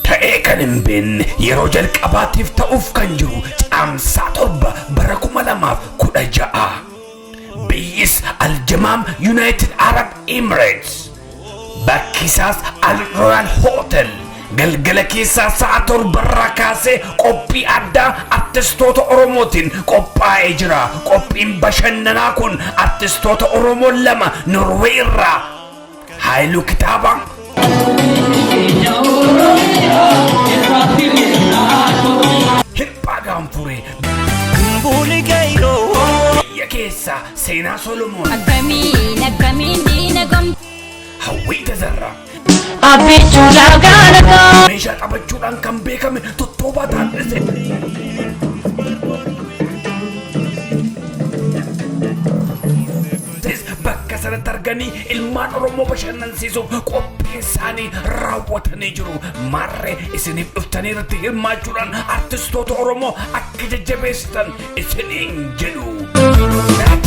Ta'ee kan hin beekne yeroo jalqabaatiif ta'uuf kan jiru caamsaa 7 bara 2016 biyyis Aljamaam United Arab Emirates bakkisaas Al Royal Hotel galgala keessaa sa'a 7 kaasee qophii addaa artistoota Oromootiin qophaa'ee jira. Qophiin bashannanaa kun artistoota Oromoo 2 Norway irraa Haayiluu Kitaabaa Hirphaa Gaanfuree biyya keessaa Seenaa Solomoon akkamiin diina gamtu Hawwii Tazarraa abbichuudhaa gaaragaa meeshaa taphachuudhaan kan beekame Tottobaa Taaddasaa bakka sanatti arganii ilmaan Oromoo bashannansiisuuf qophii isaanii raawwatanii jiru. Marree isiniif dhuftanii irratti hirmaachuudhaan artistoota Oromoo akka jajjabeessitan isiniin jedhu.